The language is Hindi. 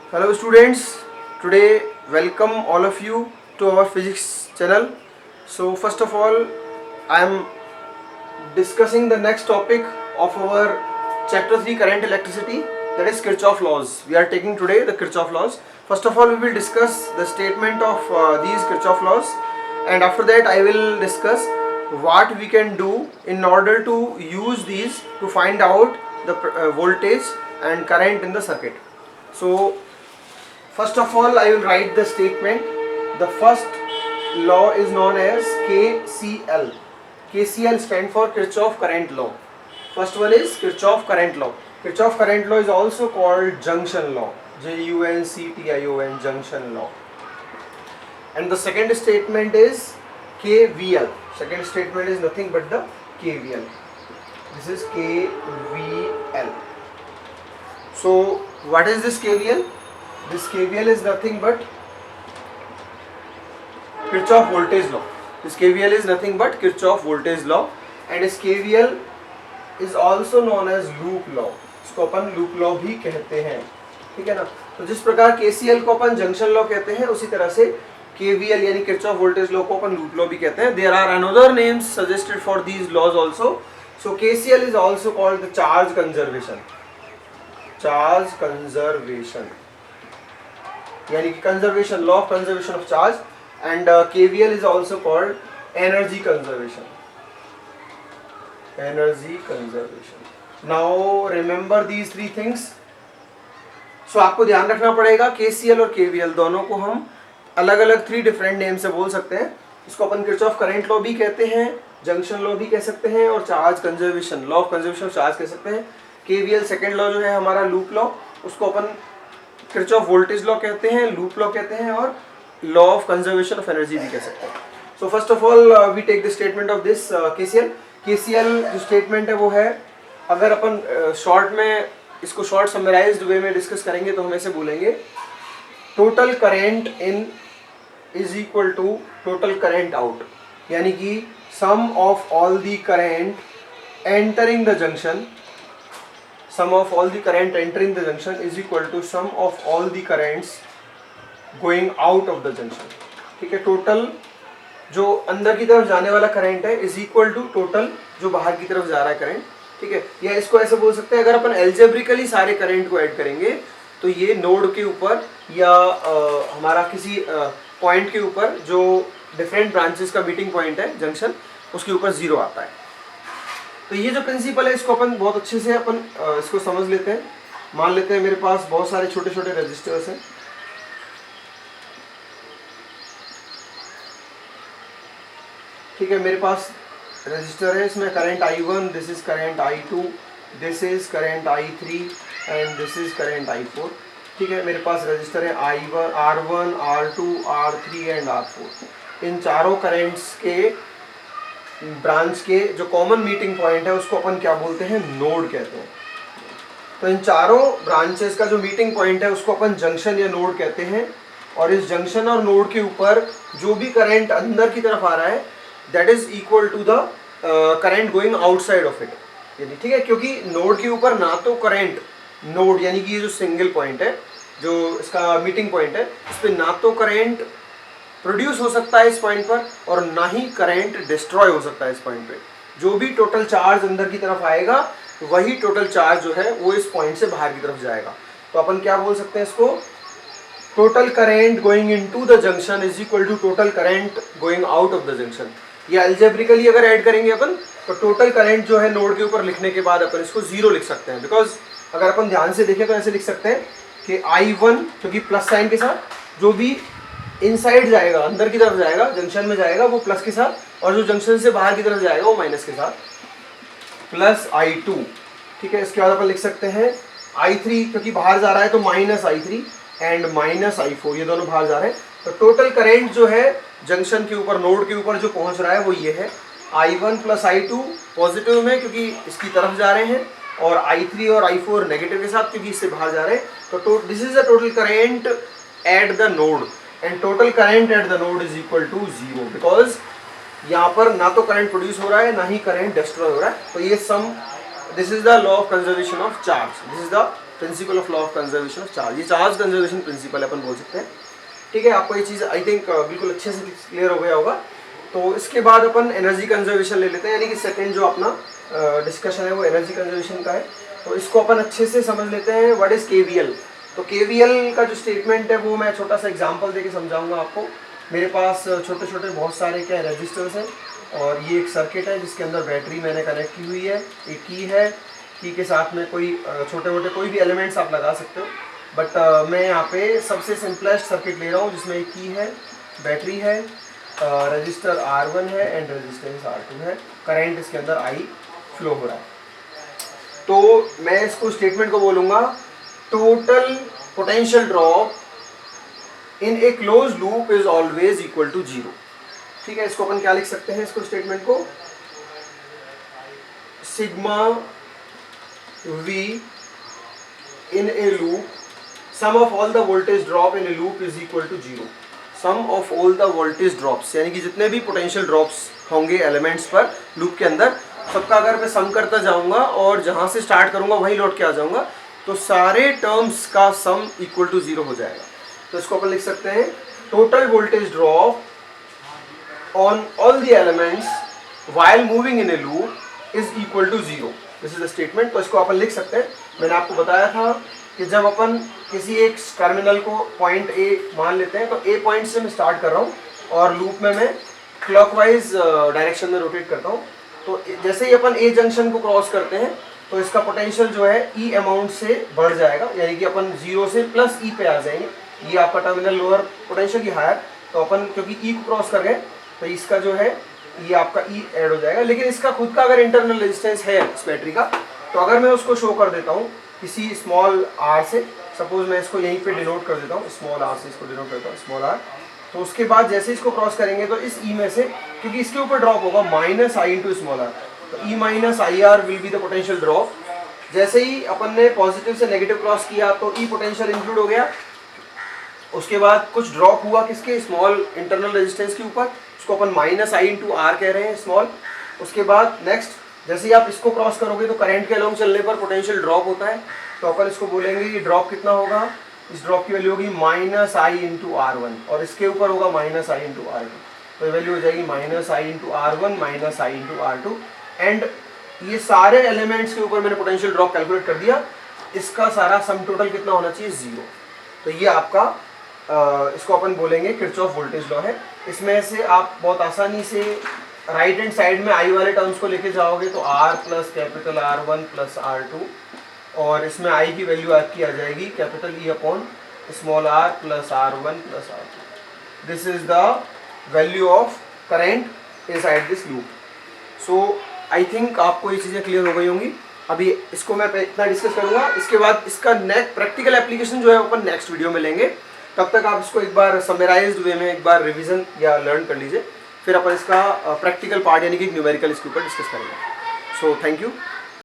Hello students, today welcome all of you to our physics channel. So first of all, I am discussing the next topic of our chapter 3 current electricity, that is Kirchhoff laws. We are taking today the Kirchhoff laws. First of all, we will discuss the statement of these Kirchhoff laws, and after that I will discuss what we can do in order to use these to find out the voltage and current in the circuit. So first of all, I will write the statement. The first law is known as KCL. KCL stands for Kirchhoff current law. First one is Kirchhoff current law. Kirchhoff current law is also called junction law. Junction, junction law. And the second statement is KVL. Second statement is nothing but the KVL. This is KVL. So what is this KVL? This KVL is nothing but Kirchhoff voltage law. This KVL is nothing but Kirchhoff voltage law, and इस KVL is also known as loop law. इसको अपन loop law भी कहते हैं, ठीक है ना। तो जिस प्रकार KCL को अपन junction law कहते हैं, उसी तरह से KVL यानी Kirchhoff voltage law को अपन loop law भी कहते हैं. There are another names suggested for these laws also. So KCL is also called the charge conservation. Charge conservation. यानी कि conservation, law of conservation of charge, and KVL is also called energy conservation. Energy conservation. Now remember these three things. So आपको ध्यान रखना पड़ेगा KCL और KVL दोनों को हम अलग अलग 3 डिफरेंट नेम से बोल सकते हैं. इसको अपन किरचॉफ करंट लॉ भी कहते हैं, जंक्शन लॉ भी कह सकते हैं, और charge conservation, law of conservation of charge कह सकते हैं. KVL सेकेंड लॉ जो है हमारा लूप लॉ, उसको अपन किरचॉफ वोल्टेज लॉ कहते हैं, लूप लॉ कहते हैं, और law of conservation of energy भी कह सकते हैं. So first of all we take the statement of this KCL. KCL जो स्टेटमेंट है वो है, अगर अपन शॉर्ट में इसको शॉर्ट समराइज्ड वे में डिस्कस करेंगे तो हम ऐसे बोलेंगे, total current in is equal to total current out. यानी कि sum of all the current entering the junction, sum of all the current entering the junction is equal to sum of all the currents going out of the junction. ठीक है, टोटल जो अंदर की तरफ जाने वाला करंट है इज इक्वल टू टोटल जो बाहर की तरफ जा रहा है करंट. ठीक है, या इसको ऐसे बोल सकते हैं, अगर अपन एल्जेब्रिकली सारे करंट को ऐड करेंगे तो ये नोड के ऊपर या हमारा किसी पॉइंट के ऊपर जो डिफरेंट ब्रांचेस का मीटिंग पॉइंट है जंक्शन, उसके ऊपर जीरो आता है. तो ये जो प्रिंसिपल है इसको अपन बहुत अच्छे से अपन इसको समझ लेते हैं. मान लेते हैं मेरे पास बहुत सारे छोटे छोटे रेजिस्टर्स हैं. ठीक है, मेरे पास रेजिस्टर है, इसमें current I1, this is current I2, this is current I3 and this is current I4. ठीक है, मेरे पास रेजिस्टर है I1, R1, R2, R3 and R4. इन चारों करंट्स के ब्रांच के जो कॉमन मीटिंग पॉइंट है उसको अपन क्या बोलते हैं, नोड कहते हैं. तो इन चारों ब्रांचेस का जो मीटिंग पॉइंट है उसको अपन जंक्शन या नोड कहते हैं. और इस जंक्शन और नोड के ऊपर जो भी करंट अंदर की तरफ आ रहा है that is equal to the current going outside of it. यानी ठीक है, क्योंकि नोड के ऊपर ना तो करंट, नोड यानी कि ये जो सिंगल पॉइंट है जो इसका मीटिंग पॉइंट है, इस पर ना तो करंट प्रोड्यूस हो सकता है इस पॉइंट पर, और ना ही करंट डिस्ट्रॉय हो सकता है इस पॉइंट पे. जो भी टोटल चार्ज अंदर की तरफ आएगा वही टोटल चार्ज जो है वो इस पॉइंट से बाहर की तरफ जाएगा. तो अपन क्या बोल सकते हैं इसको, total current going into the junction is equal to total current going out of the junction. या अल्जेब्रिकली अगर ऐड करेंगे अपन तो टोटल करंट जो है नोड के ऊपर लिखने के बाद अपन इसको जीरो लिख सकते हैं. बिकॉज अगर अपन ध्यान से देखें तो ऐसे लिख सकते हैं कि I1 क्योंकि प्लस साइन के साथ जो भी इनसाइड जाएगा, अंदर की तरफ जाएगा, जंक्शन में जाएगा वो प्लस के साथ, और जो जंक्शन से बाहर की तरफ जाएगा वो माइनस के साथ, प्लस I2. ठीक है, इसके बाद अपन लिख सकते हैं I3 क्योंकि बाहर जा रहा है तो minus I3 and minus I4, ये दोनों बाहर जा रहे हैं. तो टोटल करंट जो है जंक्शन के ऊपर, नोड के ऊपर जो पहुंच रहा है वो ये है, I1 प्लस I2 पॉजिटिव में क्योंकि इसकी तरफ जा रहे हैं, और I3 और I4 नेगेटिव के साथ क्योंकि इससे बाहर जा रहे हैं. तो this is the total current at the node, and total current at the node is equal to zero. Because यहाँ पर ना तो करंट प्रोड्यूस हो रहा है ना ही करंट डिस्ट्रॉय हो रहा है. तो ये sum, this is the law of conservation of charge, this is the principle of law of conservation of charge, ये चार्ज कंजर्वेशन प्रिंसिपल अपन बोल सकते हैं। ठीक है, आपको ये चीज़ आई थिंक बिल्कुल अच्छे से क्लियर हो गया होगा। तो इसके बाद अपन एनर्जी कंजर्वेशन ले लेते हैं, यानी कि सेकंड जो अपना डिस्कशन है वो एनर्जी कंजर्वेशन का है। तो इसको अपन अच्छे से समझ लेते हैं, व्हाट इज़ केवीएल। तो केवीएल का जो स्टेटमेंट है वो मैं छोटा सा एग्जांपल देके समझाऊंगा आपको। मेरे पास छोटे छोटे बहुत सारे क्या रजिस्टर्स हैं और ये एक सर्किट है जिसके अंदर बैटरी मैंने कनेक्ट की हुई है, एक की है, की के साथ में कोई छोटे मोटे कोई भी एलिमेंट्स आप लगा सकते हो, बट मैं यहाँ पे सबसे सिंपलेस्ट सर्किट ले रहा हूँ जिसमें एक की है, बैटरी है, रजिस्टर R1 है एंड रेजिस्टेंस R2 है, करंट इसके अंदर I फ्लो हो रहा है। तो मैं इसको स्टेटमेंट को बोलूँगा total potential drop in a close loop is always equal to 0। ठीक है, इसको अपन क्या लिख सकते हैं, इसको स्टेटमेंट को sigma V in a loop, sum of all the voltage drop in a loop is equal to 0। Sum of all the voltage drops, यानी कि जितने भी पोटेंशियल ड्रॉप्स होंगे एलिमेंट्स पर लूप के अंदर, सबका अगर मैं सम करता जाऊंगा और जहां से स्टार्ट करूंगा वहीं लौट के आ जाऊंगा तो सारे टर्म्स का सम इक्वल टू 0 हो जाएगा। तो इसको अपन लिख सकते हैं total voltage drop on all the elements while moving in a loop is equal to 0। This is the statement. तो इसको अपन लिख सकते हैं, मैंने आपको बताया था कि जब अपन किसी एक टर्मिनल को पॉइंट ए मान लेते हैं तो ए पॉइंट से मैं स्टार्ट कर रहा हूँ और लूप में मैं क्लॉकवाइज डायरेक्शन में रोटेट करता हूँ। तो जैसे ही अपन ए जंक्शन को क्रॉस करते हैं तो इसका पोटेंशियल जो है ई अमाउंट से बढ़ जाएगा, यानी कि अपन 0 से प्लस ई पे आ जाएंगे। ये आपका टर्मिनल लोअर पोटेंशियल की हायर, तो अपन क्योंकि ई को क्रॉस कर गए तो इसका जो है ये आपका ई ऐड हो जाएगा। लेकिन इसका खुद का अगर इंटरनल रेजिस्टेंस है इस बैटरी का, तो अगर मैं उसको शो कर देता हूँ किसी स्मॉल आर से, सपोज मैं इसको यहीं पे डिनोट कर देता हूँ, स्मॉल आर से इसको डिनोट करता हूँ स्मॉल आर, तो उसके बाद जैसे इसको क्रॉस करेंगे तो इस ई में से, क्योंकि इसके ऊपर ड्रॉप होगा minus I into small R, तो E minus I R will be the potential drop. जैसे ही अपन ने पॉजिटिव से नेगेटिव क्रॉस किया तो ई पोटेंशियल इंक्लूड हो गया। उसके बाद कुछ ड्रॉप हुआ किसके, स्मॉल इंटरनल रेजिस्टेंस के ऊपर, उसको अपन माइनस आई इंटू आर कह रहे हैं स्मॉल। उसके बाद नेक्स्ट जैसे ही आप इसको क्रॉस करोगे तो करंट के अलोंग चलने पर पोटेंशियल ड्रॉप होता है, तो अपन इसको बोलेंगे ये ड्रॉप कितना होगा, इस ड्रॉप की वैल्यू होगी माइनस आई इंटू R1 और इसके ऊपर होगा माइनस आई इंटू R2, तो ये वैल्यू हो जाएगी minus I into R1 minus I into R2। And ये सारे एलिमेंट्स के ऊपर मैंने पोटेंशियल ड्रॉप कैलकुलेट कर दिया, इसका सारा सम टोटल कितना होना चाहिए, 0। तो ये आपका इसको अपन बोलेंगे किरचॉफ वोल्टेज लॉ है। इसमें से आप बहुत आसानी से राइट हैंड साइड में आई वाले टर्म्स को लेके जाओगे तो R plus capital R1 plus R2, और इसमें आई की वैल्यू आपकी आ जाएगी capital E upon small r plus R1 plus R2। This is the value of current inside this loop. So I think आपको ये चीज़ें क्लियर हो गई होंगी। अभी इसको मैं इतना डिस्कस करूँगा, इसके बाद इसका नेक्स्ट प्रैक्टिकल एप्लीकेशन जो है अपन नेक्स्ट वीडियो में लेंगे। तब तक आप इसको एक बार समराइज्ड वे में एक बार रिवीजन या लर्न कर लीजिए, फिर अपन इसका प्रैक्टिकल पार्ट यानी कि न्यूमेरिकल इसके ऊपर डिस्कस करेंगे। So thank you.